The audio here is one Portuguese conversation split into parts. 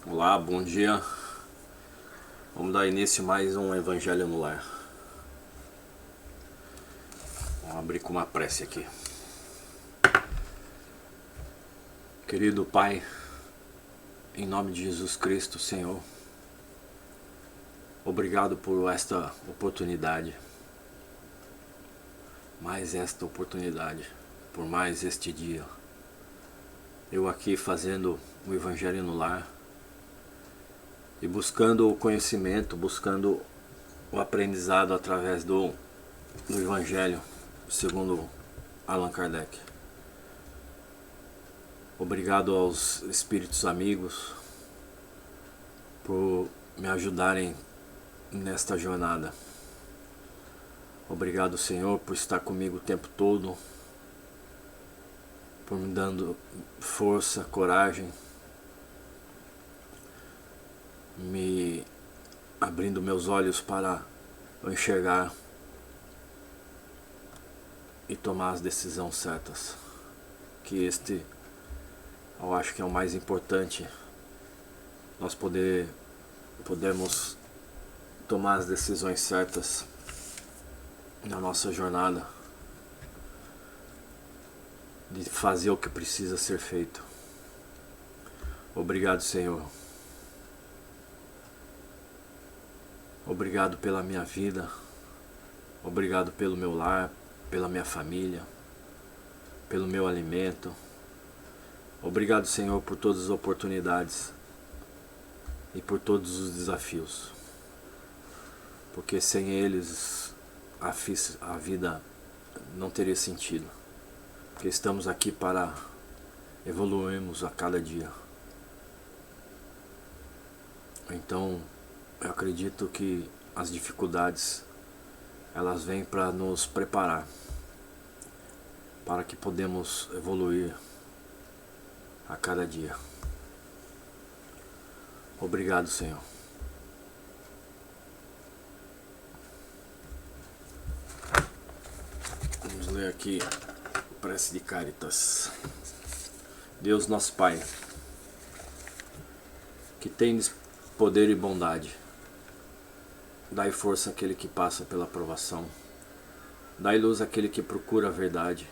Olá, bom dia. Vamos dar início a mais um Evangelho no Lar. Vamos abrir com uma prece aqui. Querido Pai, em nome de Jesus Cristo, Senhor, obrigado por esta oportunidade, por mais este dia. Eu aqui fazendo o Evangelho no Lar e buscando o conhecimento, buscando o aprendizado através do Evangelho segundo Allan Kardec. Obrigado aos espíritos amigos por me ajudarem nesta jornada. Obrigado, Senhor, por estar comigo o tempo todo, por me dando força, coragem, me abrindo meus olhos para enxergar e tomar as decisões certas. Que eu acho que é o mais importante, nós podemos tomar as decisões certas na nossa jornada, de fazer o que precisa ser feito. Obrigado, Senhor. Obrigado pela minha vida, obrigado pelo meu lar, pela minha família, pelo meu alimento. Obrigado, Senhor, por todas as oportunidades e por todos os desafios, porque sem eles a vida não teria sentido, porque estamos aqui para evoluirmos a cada dia. Então, eu acredito que as dificuldades, elas vêm para nos preparar, para que podemos evoluir a cada dia. Obrigado, Senhor. Vamos ler aqui prece de Caritas. Deus nosso Pai, que tendes poder e bondade, dai força àquele que passa pela provação, dai luz àquele que procura a verdade,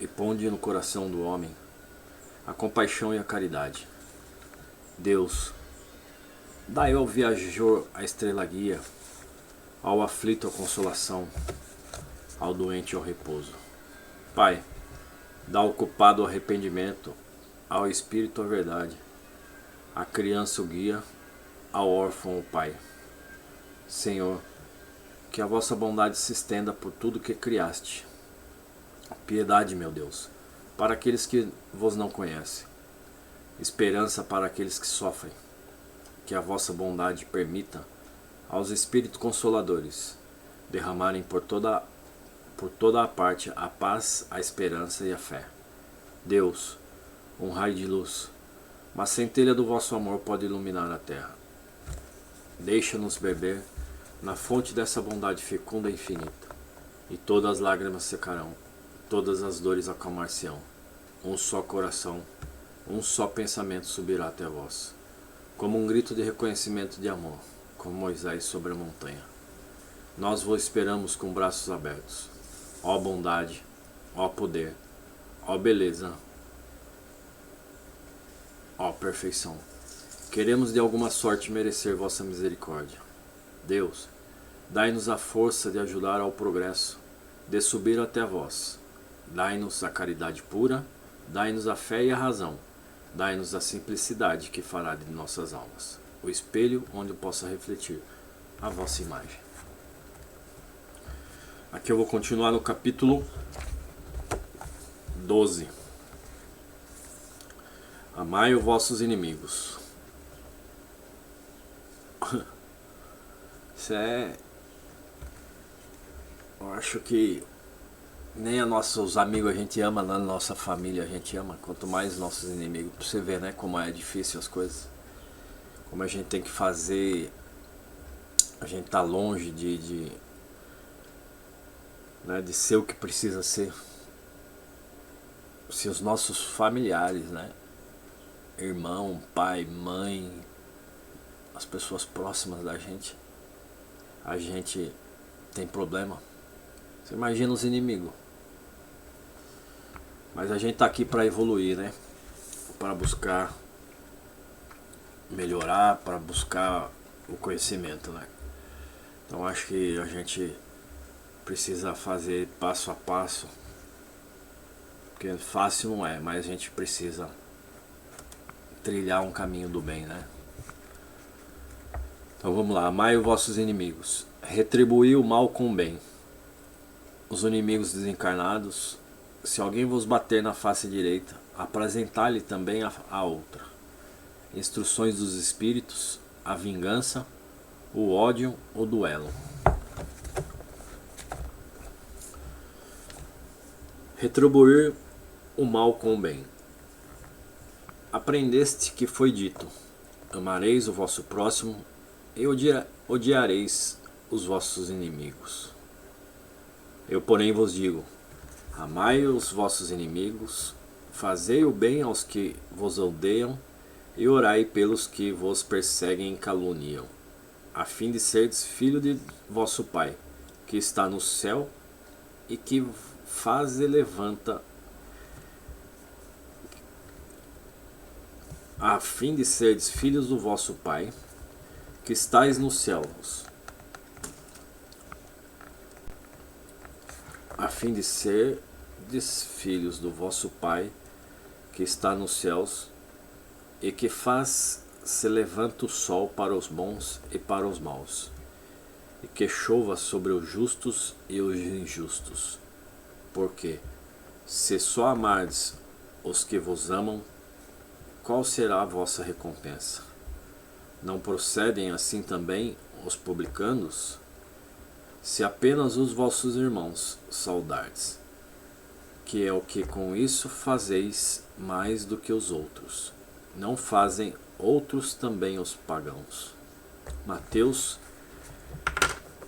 e ponde no coração do homem a compaixão e a caridade. Deus, dai ao viajor a estrela guia, ao aflito a consolação, ao doente o repouso. Pai, dá ao culpado o arrependimento, ao espírito a verdade, à criança o guia, ao órfão o pai. Senhor, que a vossa bondade se estenda por tudo que criaste. Piedade, meu Deus, para aqueles que vos não conhecem. Esperança para aqueles que sofrem. Que a vossa bondade permita aos Espíritos Consoladores derramarem por toda a parte a paz, a esperança e a fé. Deus, um raio de luz, uma centelha do vosso amor pode iluminar a terra. Deixa-nos beber na fonte dessa bondade fecunda e infinita, e todas as lágrimas secarão, todas as dores acalmar-se-ão. Um só coração, um só pensamento subirá até vós, como um grito de reconhecimento de amor, como Moisés sobre a montanha. Nós vos esperamos com braços abertos. Ó bondade, ó poder, ó beleza, ó perfeição. Queremos de alguma sorte merecer vossa misericórdia. Deus, dai-nos a força de ajudar ao progresso, de subir até vós. Dai-nos a caridade pura, dai-nos a fé e a razão. Dai-nos a simplicidade que fará de nossas almas o espelho onde possa refletir a vossa imagem. Aqui eu vou continuar no capítulo 12. Amai os vossos inimigos. Isso eu acho que nem a nossos amigos a gente ama, na nossa família a gente ama, quanto mais nossos inimigos. Pra você ver, né, como é difícil as coisas. Como a gente tem que fazer. A gente tá longe de ser o que precisa ser. Se os nossos familiares, né, irmão, pai, mãe, as pessoas próximas da gente, a gente tem problema. Você imagina os inimigos. Mas a gente tá aqui para evoluir, né? Para buscar melhorar, para buscar o conhecimento, né? Então acho que a gente precisa fazer passo a passo, porque fácil não é, mas a gente precisa trilhar um caminho do bem, né? Então vamos lá, amai os vossos inimigos, retribuí o mal com o bem. Os inimigos desencarnados, se alguém vos bater na face direita, apresentai-lhe também a outra. Instruções dos espíritos, a vingança, o ódio, o duelo. Retribuir o mal com o bem. Aprendeste que foi dito: amareis o vosso próximo e odiareis os vossos inimigos. Eu, porém, vos digo: amai os vossos inimigos, fazei o bem aos que vos odeiam e orai pelos que vos perseguem e caluniam, a fim de serdes filho de vosso Pai, que está no céu e que faz e levanta, a fim de serdes filhos do vosso Pai, que estais nos céus, a fim de serdes filhos do vosso Pai, que está nos céus, e que faz se levanta o sol para os bons e para os maus, e que chova sobre os justos e os injustos. Porque, se só amardes os que vos amam, qual será a vossa recompensa? Não procedem assim também os publicanos? Se apenas os vossos irmãos saudardes, que é o que com isso fazeis mais do que os outros, não fazem outros também os pagãos? Mateus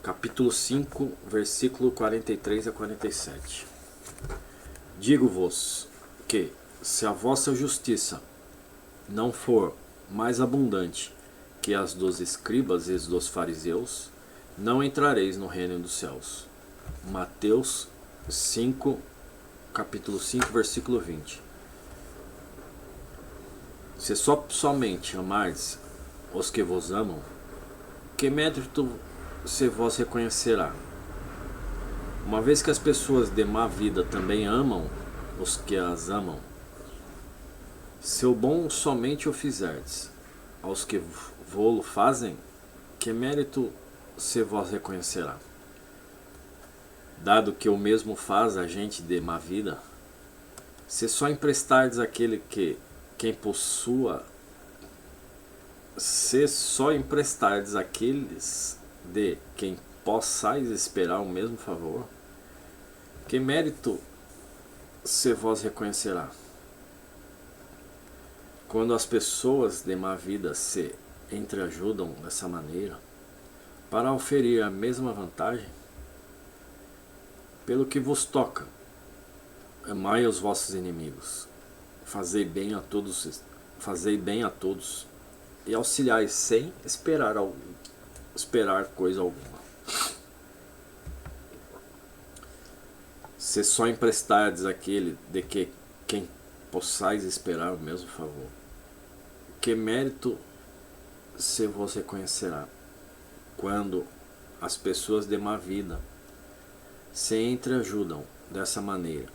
capítulo 5, versículo 43 a 47. Digo-vos que, se a vossa justiça não for mais abundante que as dos escribas e dos fariseus, não entrareis no reino dos céus. Mateus 5, capítulo 5, versículo 20. Se somente amardes os que vos amam, que mérito se vos reconhecerá? Uma vez que as pessoas de má vida também amam os que as amam, se o bom somente o fizerdes aos que vô-lo fazem, que mérito se vos reconhecerá? Dado que o mesmo faz a gente de má vida, se só emprestardes aquele que quem possua, se só emprestardes aqueles de quem possais esperar o mesmo favor, que mérito se vos reconhecerá? Quando as pessoas de má vida se entreajudam dessa maneira, para oferir a mesma vantagem, pelo que vos toca, amai os vossos inimigos, fazei bem a todos e auxiliai sem esperar coisa alguma. Se só emprestardes aquele de que quem possais esperar o mesmo favor, que mérito se vos reconhecerá? Quando as pessoas de má vida se entreajudam dessa maneira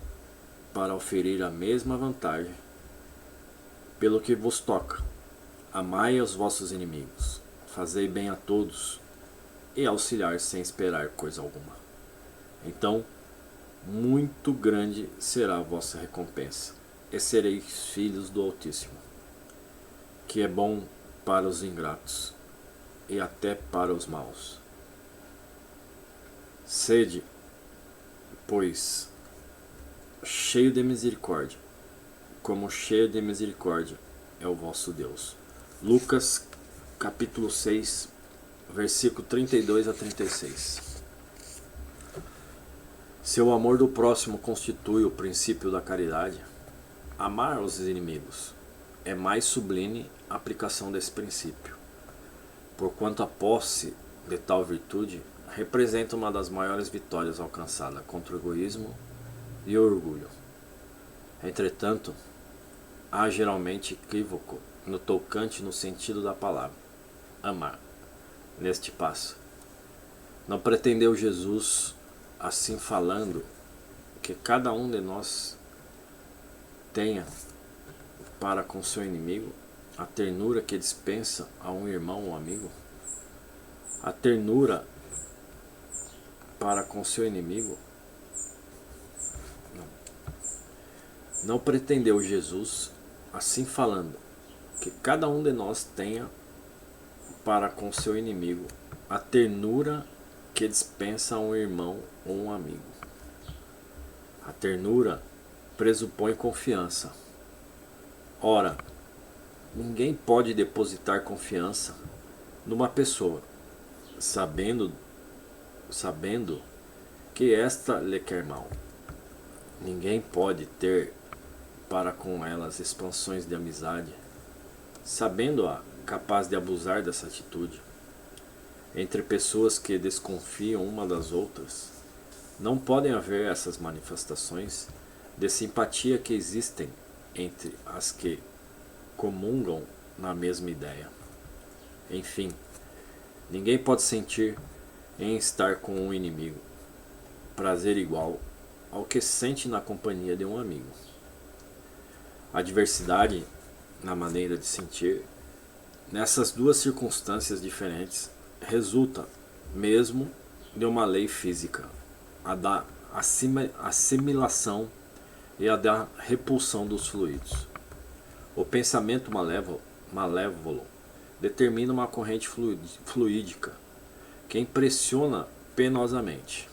para oferir a mesma vantagem, pelo que vos toca, amai os vossos inimigos, fazei bem a todos e auxiliar sem esperar coisa alguma. Então, muito grande será a vossa recompensa, e sereis filhos do Altíssimo, que é bom para os ingratos e até para os maus. Sede, pois, cheio de misericórdia, como cheio de misericórdia é o vosso Deus. Lucas capítulo 6, versículo 32 a 36. Se o amor do próximo constitui o princípio da caridade, amar os inimigos é mais sublime a aplicação desse princípio. porquanto a posse de tal virtude representa uma das maiores vitórias alcançadas contra o egoísmo e o orgulho. Entretanto, há geralmente equívoco no tocante no sentido da palavra amar. Neste passo, não pretendeu Jesus, assim falando, que cada um de nós tenha para com seu inimigo a ternura que dispensa a um irmão ou amigo? A ternura para com seu inimigo? Não pretendeu Jesus, assim falando, que cada um de nós tenha para com seu inimigo a ternura que dispensa a um irmão ou um amigo. A ternura pressupõe confiança. Ora, ninguém pode depositar confiança numa pessoa, sabendo que esta lhe quer mal. Ninguém pode ter para com elas expansões de amizade, sabendo-a capaz de abusar dessa atitude. Entre pessoas que desconfiam uma das outras, não podem haver essas manifestações de simpatia que existem entre as que comungam na mesma ideia. Enfim, ninguém pode sentir em estar com um inimigo prazer igual ao que sente na companhia de um amigo. A diversidade na maneira de sentir nessas duas circunstâncias diferentes resulta mesmo de uma lei física, a da assimilação e a da repulsão dos fluidos. O pensamento malévolo determina uma corrente fluídica que impressiona penosamente.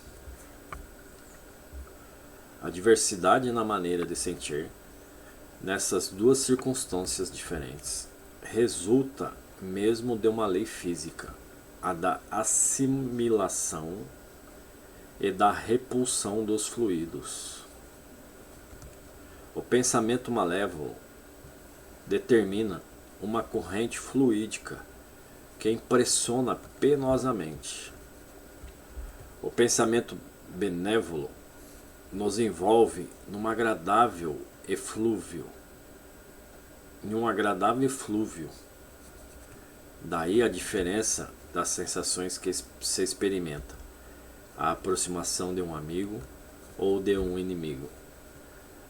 A diversidade na maneira de sentir nessas duas circunstâncias diferentes resulta mesmo de uma lei física, a da assimilação e da repulsão dos fluidos. O pensamento malévolo determina uma corrente fluídica que impressiona penosamente. O pensamento benévolo nos envolve num agradável eflúvio. Daí a diferença das sensações que se experimenta, a aproximação de um amigo ou de um inimigo.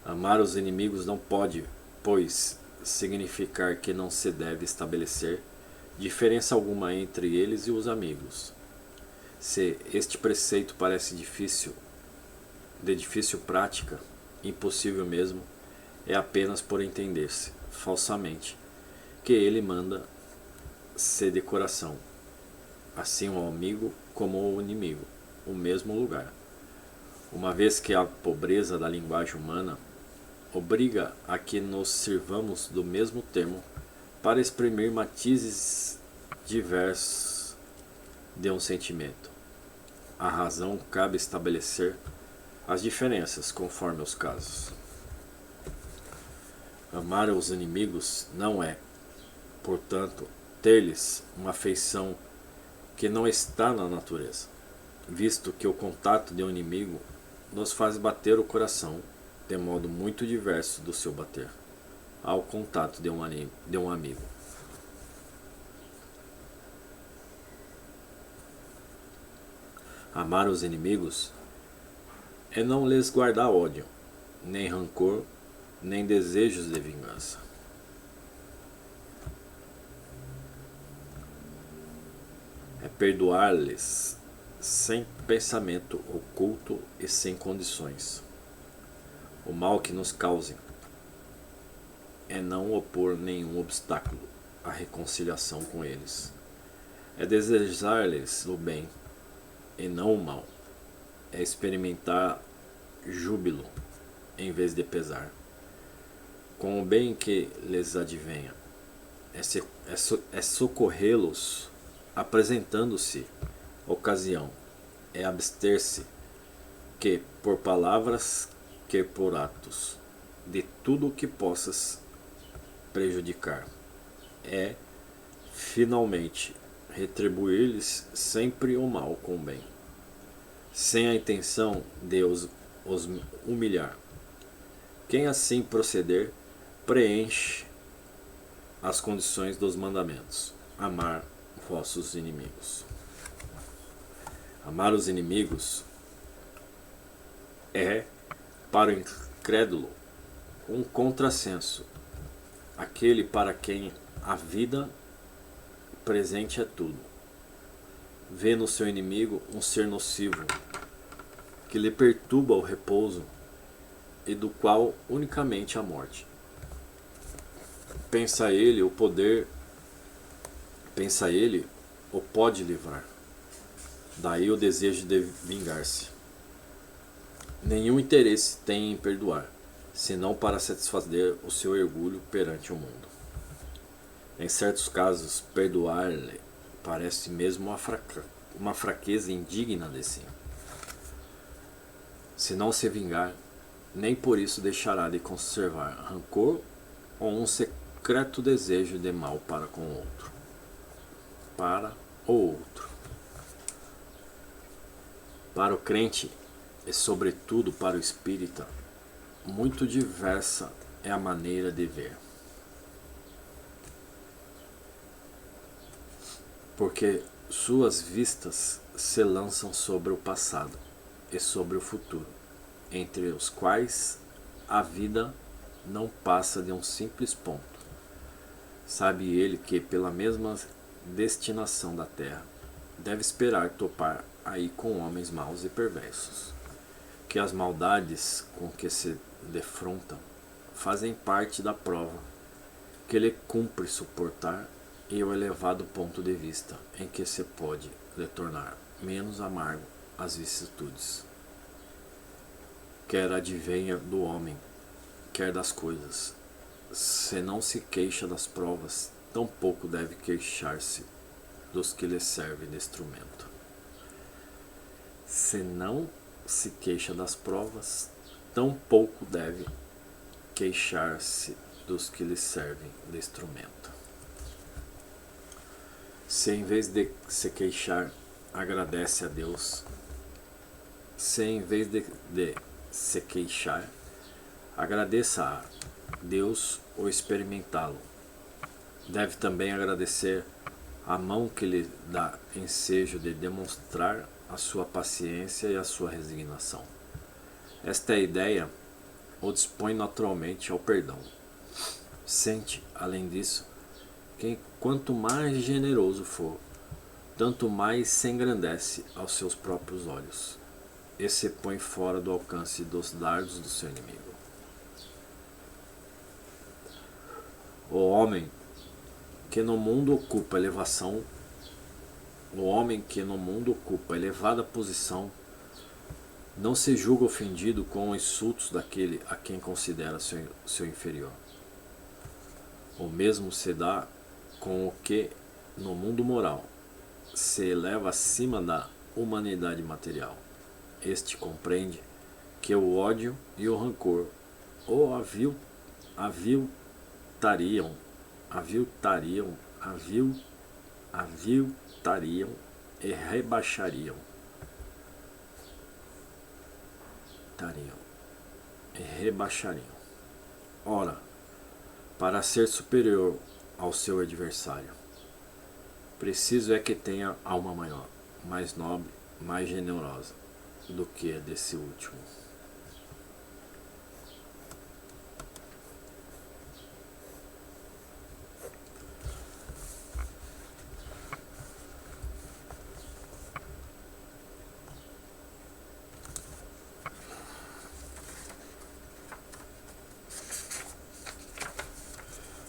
Amar os inimigos não pode, pois, significar que não se deve estabelecer diferença alguma entre eles e os amigos. Se este preceito parece de difícil prática, impossível mesmo, é apenas por entender-se, falsamente, que ele manda ser de coração, assim o amigo como o inimigo, o mesmo lugar. Uma vez que a pobreza da linguagem humana obriga a que nos sirvamos do mesmo termo para exprimir matizes diversos de um sentimento. A razão cabe estabelecer as diferenças conforme os casos. Amar os inimigos não é, portanto, ter-lhes uma afeição que não está na natureza, visto que o contato de um inimigo nos faz bater o coração de modo muito diverso do seu bater ao contato de um amigo. Amar os inimigos é não lhes guardar ódio, nem rancor, nem desejos de vingança. É perdoar-lhes sem pensamento oculto e sem condições o mal que nos causem. É não opor nenhum obstáculo à reconciliação com eles. É desejar-lhes o bem e não o mal. É experimentar júbilo em vez de pesar com o bem que lhes advenha. É socorrê-los apresentando-se ocasião. É abster-se, que por palavras, que por atos, de tudo o que possas prejudicar. É, finalmente, retribuir-lhes sempre o mal com o bem, sem a intenção de os humilhar. Quem assim proceder, preenche as condições dos mandamentos. Amar vossos inimigos. Amar os inimigos é, para o incrédulo, um contrassenso, aquele para quem a vida presente é tudo. Vê no seu inimigo um ser nocivo, que lhe perturba o repouso e do qual unicamente a morte. Pensa ele o pode livrar. Daí o desejo de vingar-se. Nenhum interesse tem em perdoar, senão para satisfazer o seu orgulho perante o mundo. Em certos casos, perdoar-lhe parece mesmo uma fraqueza indigna de si. Se não se vingar, nem por isso deixará de conservar rancor ou um secreto desejo de mal para com o outro. Para o crente, e sobretudo para o espírita, muito diversa é a maneira de ver. Porque suas vistas se lançam sobre o passado e sobre o futuro, entre os quais a vida não passa de um simples ponto. Sabe ele que, pela mesma destinação da terra, deve esperar topar aí com homens maus e perversos, que as maldades com que se defrontam fazem parte da prova que lhe cumpre suportar e o elevado ponto de vista em que se pode lhe tornar menos amargo as vicissitudes, quer advenha do homem, quer das coisas. Se não se queixa das provas, tampouco deve queixar-se dos que lhe servem de instrumento. Se não se queixa das provas, tampouco deve queixar-se dos que lhe servem de instrumento. Se em vez de se queixar, agradece a Deus, se em vez de se queixar, agradeça a Deus ou experimentá-lo. Deve também agradecer a mão que lhe dá ensejo de demonstrar a sua paciência e a sua resignação. Esta ideia o dispõe naturalmente ao perdão. Sente, além disso, que quanto mais generoso for, tanto mais se engrandece aos seus próprios olhos e se põe fora do alcance dos dardos do seu inimigo. O homem que no mundo ocupa elevada posição, não se julga ofendido com os insultos daquele a quem considera seu inferior. O mesmo se dá com o que, no mundo moral, se eleva acima da humanidade material. Este compreende que o ódio e o rancor o aviltariam e rebaixariam. Ora, para ser superior ao seu adversário, preciso é que tenha alma maior, mais nobre, mais generosa do que a desse último.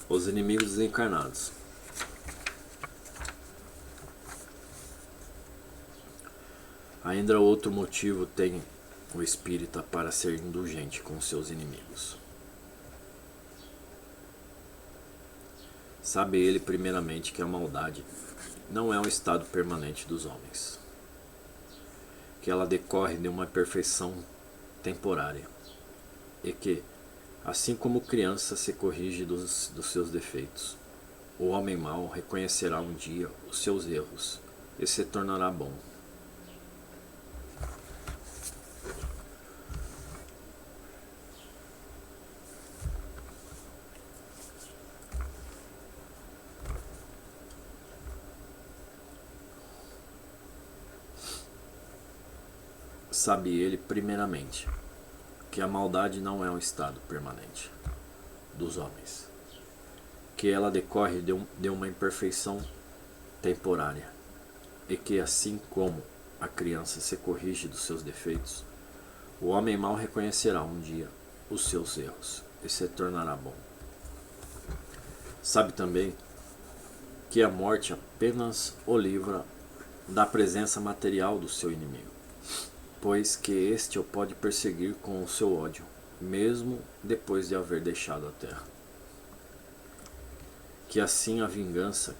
Os inimigos desencarnados. Ainda outro motivo tem o espírita para ser indulgente com seus inimigos. Sabe ele primeiramente que a maldade não é um estado permanente dos homens, que ela decorre de uma perfeição temporária e que, assim como criança se corrige dos seus defeitos, o homem mau reconhecerá um dia os seus erros e se tornará bom. Sabe ele, primeiramente, que a maldade não é um estado permanente dos homens, que ela decorre de uma imperfeição temporária, e que, assim como a criança se corrige dos seus defeitos, o homem mau reconhecerá um dia os seus erros e se tornará bom. Sabe também que a morte apenas o livra da presença material do seu inimigo, pois que este o pode perseguir com o seu ódio, mesmo depois de haver deixado a terra. Que assim a vingança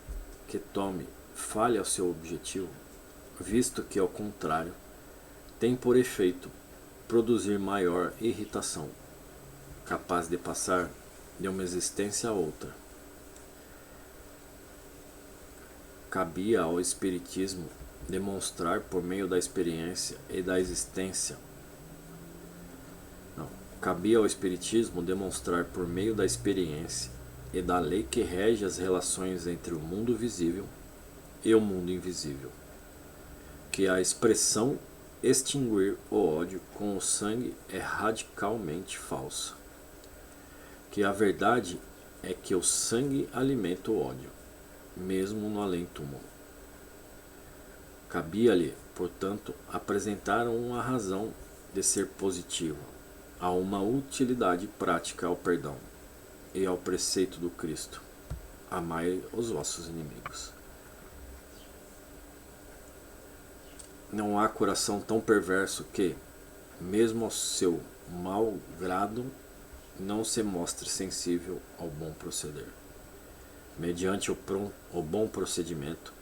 que tome falhe ao seu objetivo, visto que, ao contrário, tem por efeito produzir maior irritação, capaz de passar de uma existência a outra. Cabia ao Espiritismo demonstrar por meio da experiência e da existência. Cabia ao Espiritismo demonstrar por meio da experiência e da lei que rege as relações entre o mundo visível e o mundo invisível, que a expressão extinguir o ódio com o sangue é radicalmente falsa, que a verdade é que o sangue alimenta o ódio, mesmo no além-túmulo. Cabia-lhe, portanto, apresentar uma razão de ser positivo, a uma utilidade prática ao perdão e ao preceito do Cristo: amai os vossos inimigos. Não há coração tão perverso que, mesmo ao seu mau grado, não se mostre sensível ao bom proceder. Mediante o bom procedimento,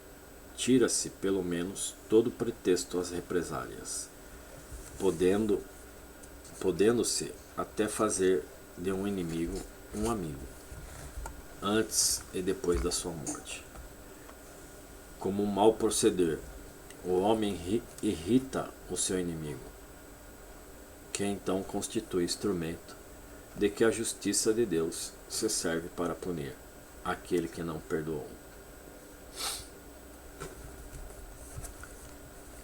tira-se pelo menos todo pretexto às represálias, podendo-se até fazer de um inimigo um amigo, antes e depois da sua morte. Como um mau proceder, o homem irrita o seu inimigo, que então constitui instrumento de que a justiça de Deus se serve para punir aquele que não perdoou.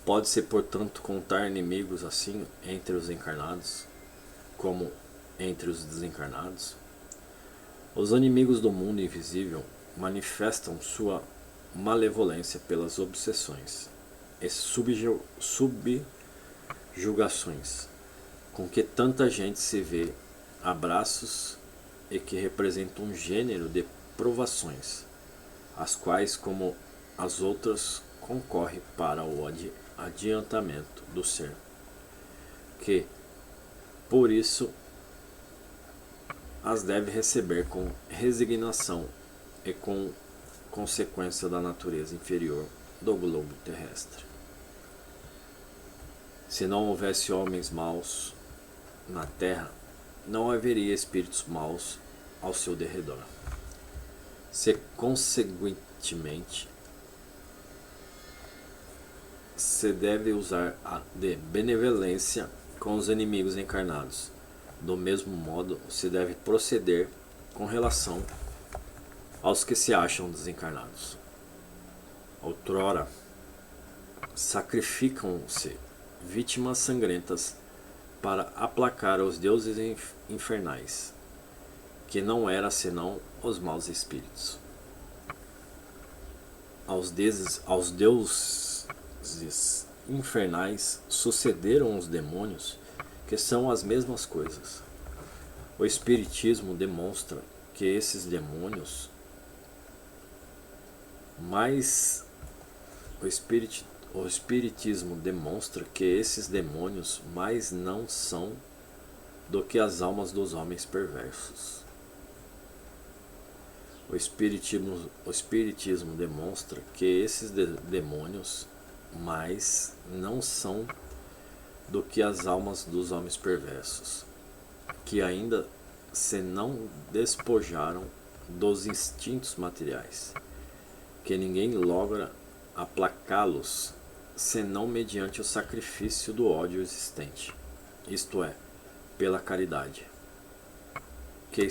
Pode-se, portanto, contar inimigos assim entre os encarnados, como entre os desencarnados? Os inimigos do mundo invisível manifestam sua malevolência pelas obsessões e subjugações com que tanta gente se vê a braços e que representam um gênero de provações, as quais, como as outras, concorre para o adiantamento do ser, que, por isso, as deve receber com resignação e com consequência da natureza inferior do globo terrestre. Se não houvesse homens maus na terra, não haveria espíritos maus ao seu derredor. Se, consequentemente, se deve usar a de benevolência com os inimigos encarnados, do mesmo modo se deve proceder com relação aos que se acham desencarnados. Outrora, sacrificam-se vítimas sangrentas para aplacar os deuses infernais, que não era senão os maus espíritos. Aos deuses infernais sucederam os demônios, que são as mesmas coisas. O Espiritismo demonstra que esses demônios o Espiritismo demonstra que esses demônios mais não são do que as almas dos homens perversos. O Espiritismo demonstra que esses demônios mais não são do que as almas dos homens perversos, que ainda se não despojaram dos instintos materiais, que ninguém logra aplacá-los senão mediante o sacrifício do ódio existente, isto é, pela caridade, que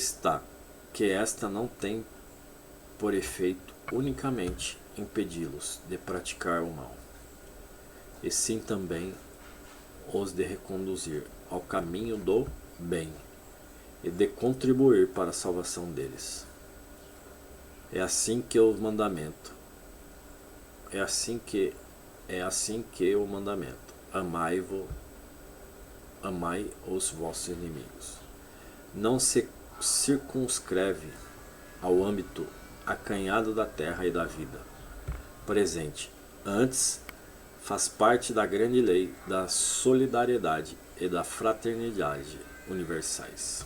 esta não tem por efeito unicamente impedi-los de praticar o mal, e sim também os de reconduzir ao caminho do bem e de contribuir para a salvação deles. É assim que o mandamento, o mandamento, amai os vossos inimigos, não se circunscreve ao âmbito acanhado da terra e da vida presente, antes faz parte da grande lei da solidariedade e da fraternidade universais.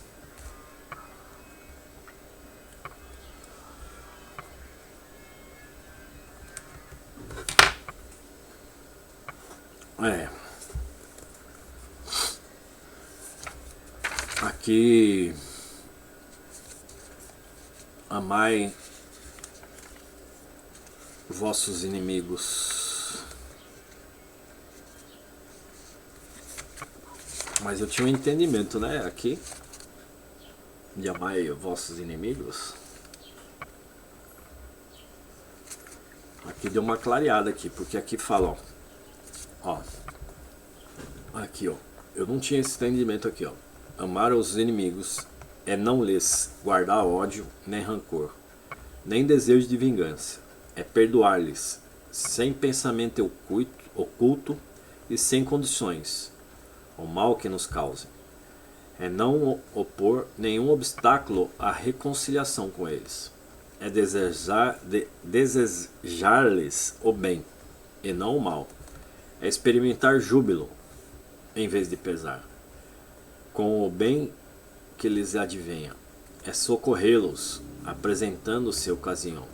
Aqui, amai vossos inimigos. Mas eu tinha um entendimento, né, aqui, de amai vossos inimigos. Aqui deu uma clareada aqui, porque aqui fala, ó, aqui, ó, eu não tinha esse entendimento aqui, ó. Amar os inimigos é não lhes guardar ódio, nem rancor, nem desejo de vingança. É perdoar-lhes, sem pensamento oculto e sem condições, o mal que nos causem. É não opor nenhum obstáculo à reconciliação com eles. É desejar-lhes o bem, e não o mal. É experimentar júbilo, em vez de pesar, com o bem que lhes advenha. É socorrê-los, apresentando-se a ocasião.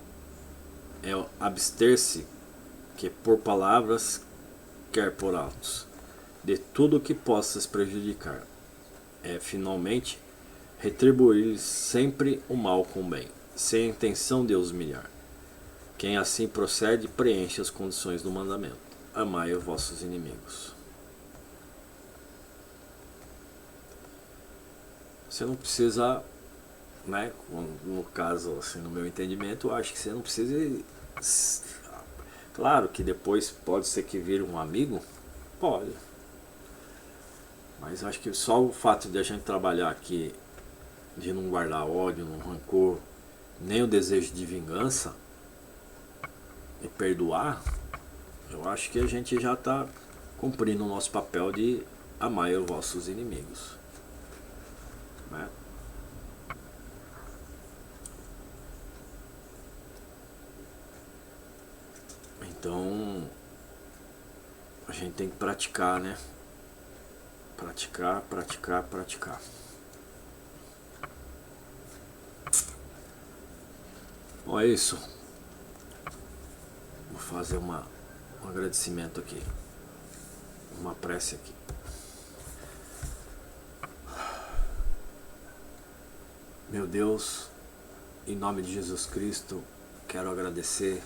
É abster-se, que por palavras, quer por atos, de tudo que possas prejudicar. É, finalmente, retribuir sempre o mal com o bem, sem a intenção de os humilhar. Quem assim procede, preenche as condições do mandamento. Amai os vossos inimigos. Você não precisa, né, no caso, assim, no meu entendimento, eu acho que você não precisa. Claro que depois pode ser que vire um amigo, pode. Mas eu acho que só o fato de a gente trabalhar aqui, de não guardar ódio, não rancor, nem o desejo de vingança e perdoar, eu acho que a gente já está cumprindo o nosso papel de amar os vossos inimigos, né? Então a gente tem que praticar, né? Praticar, praticar, praticar. Bom, é isso. Vou fazer um agradecimento aqui, uma prece aqui. Meu Deus, em nome de Jesus Cristo, quero agradecer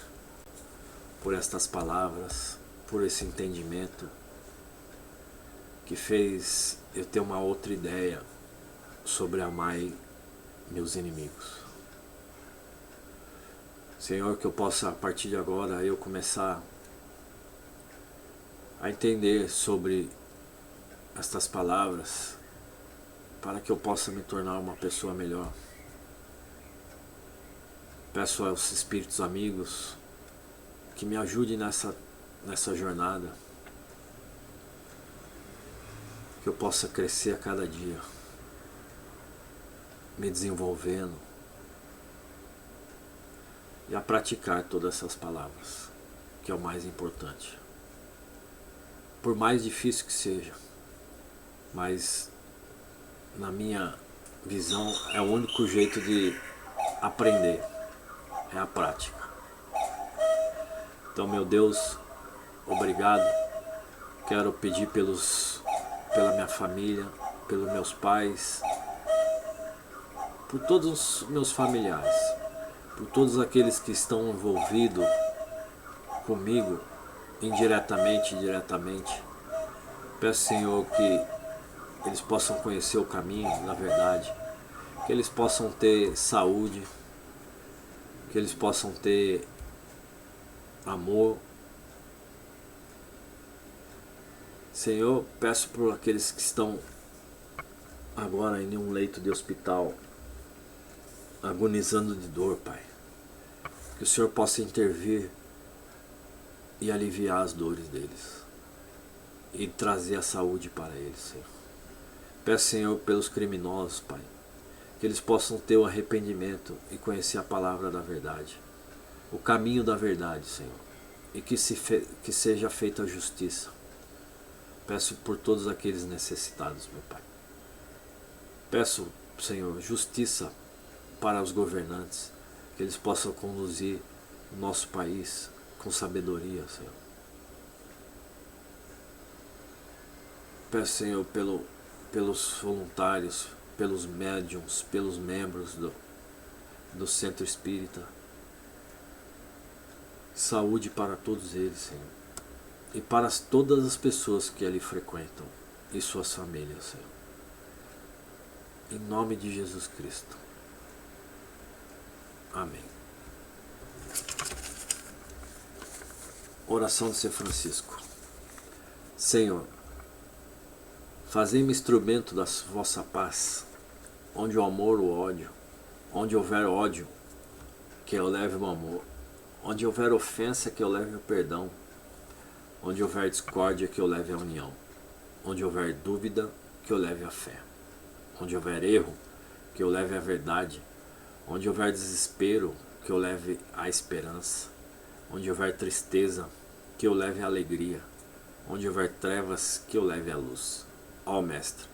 por estas palavras, por esse entendimento que fez eu ter uma outra ideia sobre amar meus inimigos. Senhor, que eu possa a partir de agora eu começar a entender sobre estas palavras para que eu possa me tornar uma pessoa melhor. Peço aos espíritos amigos que me ajudem nessa jornada, que eu possa crescer a cada dia, me desenvolvendo e a praticar todas essas palavras, que é o mais importante. Por mais difícil que seja, mas na minha visão é o único jeito de aprender, é a prática. Então, meu Deus, obrigado. Quero pedir pela minha família, pelos meus pais, por todos os meus familiares, por todos aqueles que estão envolvidos comigo, indiretamente e diretamente. Peço, Senhor, que eles possam conhecer o caminho da verdade, que eles possam ter saúde, que eles possam ter amor. Senhor, peço por aqueles que estão agora em um leito de hospital, agonizando de dor, Pai, que o Senhor possa intervir e aliviar as dores deles e trazer a saúde para eles, Senhor. Peço, Senhor, pelos criminosos, Pai, que eles possam ter o arrependimento e conhecer a palavra da verdade, o caminho da verdade, Senhor, e que seja feita a justiça. Peço por todos aqueles necessitados, meu Pai. Peço, Senhor, justiça para os governantes, que eles possam conduzir o nosso país com sabedoria, Senhor. Peço, Senhor, pelos voluntários, pelos médiuns, pelos membros do Centro Espírita. Saúde para todos eles, Senhor. E para todas as pessoas que ali frequentam e suas famílias, Senhor. Em nome de Jesus Cristo. Amém. Oração de São Francisco. Senhor, fazei-me instrumento da vossa paz, onde o amor, o ódio, onde houver ódio, que eu leve o amor, onde houver ofensa, que eu leve o perdão, onde houver discórdia, que eu leve a união, onde houver dúvida, que eu leve a fé, onde houver erro, que eu leve a verdade, onde houver desespero, que eu leve a esperança, onde houver tristeza, que eu leve a alegria, onde houver trevas, que eu leve a luz. Ó Mestre,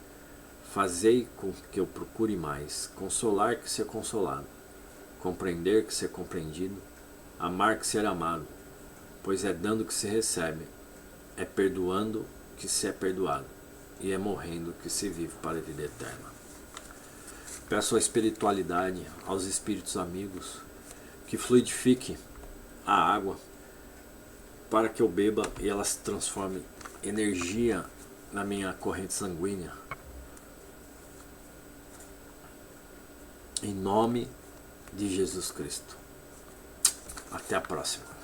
fazei com que eu procure mais consolar que ser consolado, compreender que ser compreendido, amar que ser amado, pois é dando que se recebe, é perdoando que se é perdoado, e é morrendo que se vive para a vida eterna. Peço à espiritualidade, aos espíritos amigos, que fluidifique a água para que eu beba e ela se transforme em energia na minha corrente sanguínea. Em nome de Jesus Cristo. Até a próxima.